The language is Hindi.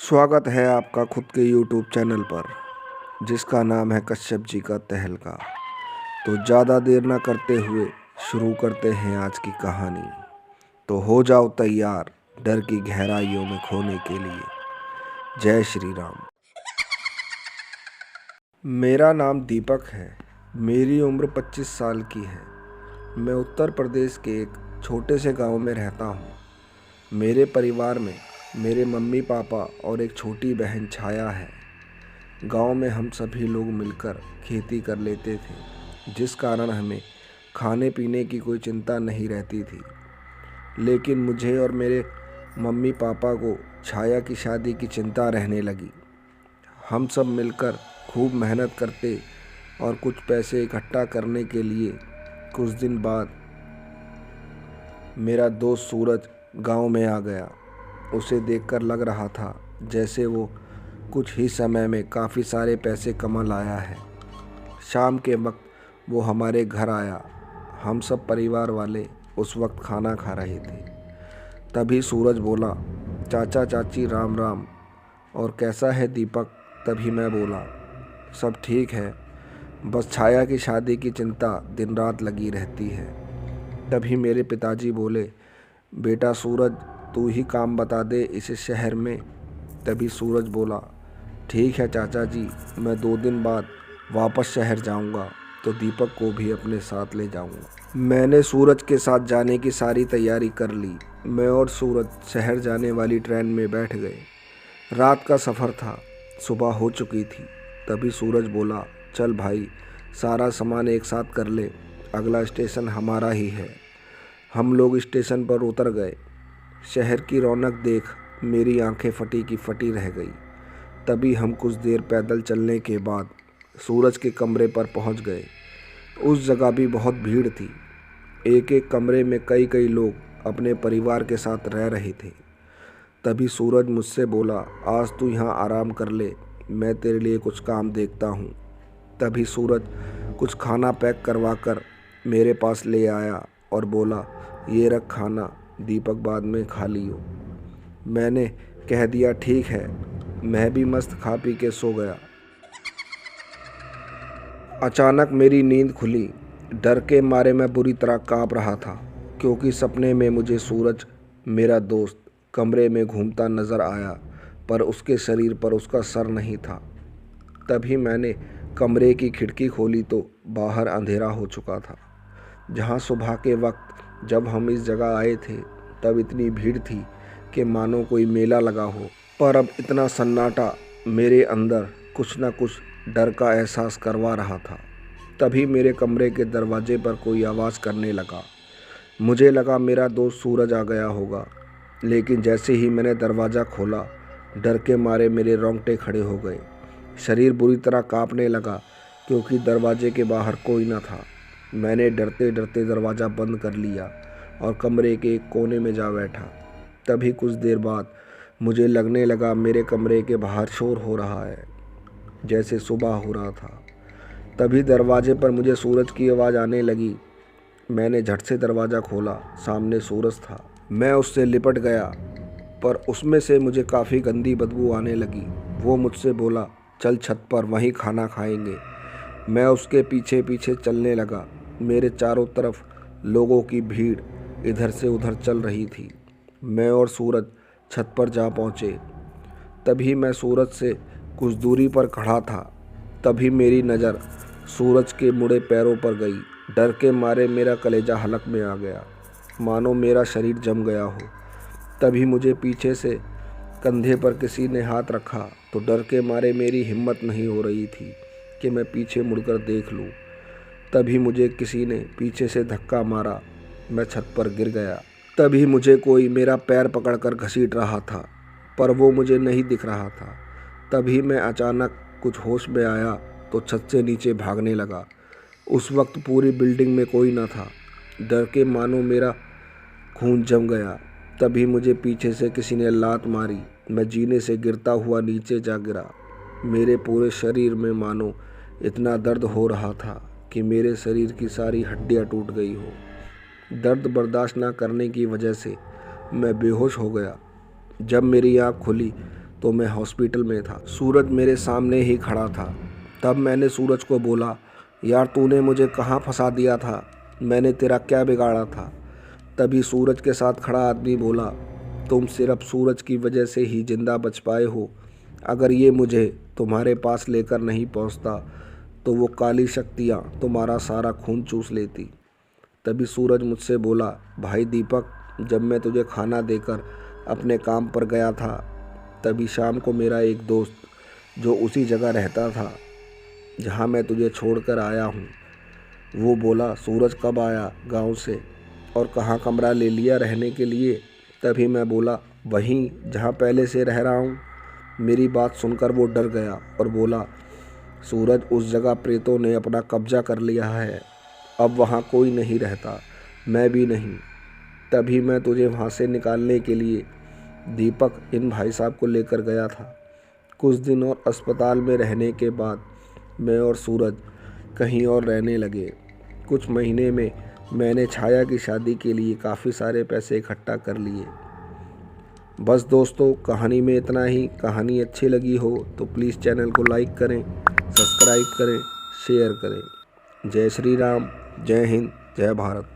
स्वागत है आपका खुद के YouTube चैनल पर, जिसका नाम है कश्यप जी का तहलका। तो ज़्यादा देर ना करते हुए शुरू करते हैं आज की कहानी। तो हो जाओ तैयार डर की गहराइयों में खोने के लिए। जय श्री राम। मेरा नाम दीपक है। मेरी उम्र 25 साल की है। मैं उत्तर प्रदेश के एक छोटे से गांव में रहता हूँ। मेरे परिवार में मेरे मम्मी पापा और एक छोटी बहन छाया है। गांव में हम सभी लोग मिलकर खेती कर लेते थे, जिस कारण हमें खाने पीने की कोई चिंता नहीं रहती थी। लेकिन मुझे और मेरे मम्मी पापा को छाया की शादी की चिंता रहने लगी। हम सब मिलकर खूब मेहनत करते और कुछ पैसे इकट्ठा करने के लिए कुछ दिन बाद मेरा दोस्त सूरज गांव में आ गया। उसे देखकर लग रहा था जैसे वो कुछ ही समय में काफ़ी सारे पैसे कमा लाया है। शाम के वक्त वो हमारे घर आया। हम सब परिवार वाले उस वक्त खाना खा रहे थे। तभी सूरज बोला, चाचा चाची राम राम। और कैसा है दीपक? तभी मैं बोला, सब ठीक है, बस छाया की शादी की चिंता दिन रात लगी रहती है। तभी मेरे पिताजी बोले, बेटा सूरज, तू ही काम बता दे इस शहर में। तभी सूरज बोला, ठीक है चाचा जी, मैं 2 दिन बाद वापस शहर जाऊंगा तो दीपक को भी अपने साथ ले जाऊंगा। मैंने सूरज के साथ जाने की सारी तैयारी कर ली। मैं और सूरज शहर जाने वाली ट्रेन में बैठ गए। रात का सफ़र था, सुबह हो चुकी थी। तभी सूरज बोला, चल भाई, सारा सामान एक साथ कर ले, अगला स्टेशन हमारा ही है। हम लोग स्टेशन पर उतर गए। शहर की रौनक देख मेरी आंखें फटी की फटी रह गई। तभी हम कुछ देर पैदल चलने के बाद सूरज के कमरे पर पहुंच गए। उस जगह भी बहुत भीड़ थी। एक एक कमरे में कई कई लोग अपने परिवार के साथ रह रहे थे। तभी सूरज मुझसे बोला, आज तू यहाँ आराम कर ले, मैं तेरे लिए कुछ काम देखता हूँ। तभी सूरज कुछ खाना पैक करवा कर मेरे पास ले आया और बोला, ये रख खाना, दीपक बाद में खा लियो। मैंने कह दिया ठीक है। मैं भी मस्त खा पी के सो गया। अचानक मेरी नींद खुली। डर के मारे मैं बुरी तरह काँप रहा था, क्योंकि सपने में मुझे सूरज, मेरा दोस्त, कमरे में घूमता नज़र आया, पर उसके शरीर पर उसका सर नहीं था। तभी मैंने कमरे की खिड़की खोली तो बाहर अंधेरा हो चुका था। जहाँ सुबह के वक्त जब हम इस जगह आए थे तब इतनी भीड़ थी कि मानो कोई मेला लगा हो, पर अब इतना सन्नाटा मेरे अंदर कुछ न कुछ डर का एहसास करवा रहा था। तभी मेरे कमरे के दरवाजे पर कोई आवाज़ करने लगा। मुझे लगा मेरा दोस्त सूरज आ गया होगा, लेकिन जैसे ही मैंने दरवाज़ा खोला, डर के मारे मेरे रोंगटे खड़े हो गए। शरीर बुरी तरह कांपने लगा, क्योंकि दरवाजे के बाहर कोई न था। मैंने डरते डरते दरवाज़ा बंद कर लिया और कमरे के एक कोने में जा बैठा। तभी कुछ देर बाद मुझे लगने लगा मेरे कमरे के बाहर शोर हो रहा है, जैसे सुबह हो रहा था। तभी दरवाजे पर मुझे सूरज की आवाज़ आने लगी। मैंने झट से दरवाज़ा खोला। सामने सूरज था। मैं उससे लिपट गया, पर उसमें से मुझे काफ़ी गंदी बदबू आने लगी। वो मुझसे बोला, चल छत पर, वहीं खाना खाएंगे। मैं उसके पीछे पीछे चलने लगा। मेरे चारों तरफ लोगों की भीड़ इधर से उधर चल रही थी। मैं और सूरज छत पर जा पहुँचे। तभी मैं सूरज से कुछ दूरी पर खड़ा था। तभी मेरी नज़र सूरज के मुड़े पैरों पर गई। डर के मारे मेरा कलेजा हलक में आ गया, मानो मेरा शरीर जम गया हो। तभी मुझे पीछे से कंधे पर किसी ने हाथ रखा, तो डर के मारे मेरी हिम्मत नहीं हो रही थी कि मैं पीछे मुड़कर देख लूं। तभी मुझे किसी ने पीछे से धक्का मारा। मैं छत पर गिर गया। तभी मुझे कोई मेरा पैर पकड़कर घसीट रहा था, पर वो मुझे नहीं दिख रहा था। तभी मैं अचानक कुछ होश में आया तो छत से नीचे भागने लगा। उस वक्त पूरी बिल्डिंग में कोई न था। डर के मानो मेरा खून जम गया। तभी मुझे पीछे से किसी ने लात मारी। मैं जीने से गिरता हुआ नीचे जा गिरा। मेरे पूरे शरीर में मानो इतना दर्द हो रहा था कि मेरे शरीर की सारी हड्डियां टूट गई हो। दर्द बर्दाश्त ना करने की वजह से मैं बेहोश हो गया। जब मेरी आँख खुली तो मैं हॉस्पिटल में था। सूरज मेरे सामने ही खड़ा था। तब मैंने सूरज को बोला, यार तूने मुझे कहाँ फंसा दिया था, मैंने तेरा क्या बिगाड़ा था। तभी सूरज के साथ खड़ा आदमी बोला, तुम सिर्फ सूरज की वजह से ही जिंदा बच पाए हो। अगर ये मुझे तुम्हारे पास लेकर नहीं पहुंचता तो वो काली शक्तियाँ तुम्हारा सारा खून चूस लेती। तभी सूरज मुझसे बोला, भाई दीपक, जब मैं तुझे खाना देकर अपने काम पर गया था तभी शाम को मेरा एक दोस्त जो उसी जगह रहता था जहाँ मैं तुझे छोड़कर आया हूँ, वो बोला, सूरज कब आया गांव से और कहाँ कमरा ले लिया रहने के लिए। तभी मैं बोला, वहीं जहाँ पहले से रह रहा हूँ। मेरी बात सुनकर वो डर गया और बोला, सूरज, उस जगह प्रेतों ने अपना कब्जा कर लिया है, अब वहाँ कोई नहीं रहता, मैं भी नहीं। तभी मैं तुझे वहाँ से निकालने के लिए दीपक इन भाई साहब को लेकर गया था। कुछ दिन और अस्पताल में रहने के बाद मैं और सूरज कहीं और रहने लगे। कुछ महीने में मैंने छाया की शादी के लिए काफ़ी सारे पैसे इकट्ठा कर लिए। बस दोस्तों, कहानी में इतना ही। कहानी अच्छी लगी हो तो प्लीज़ चैनल को लाइक करें, सब्सक्राइब करें, शेयर करें। जय श्री राम, जय हिंद, जय भारत।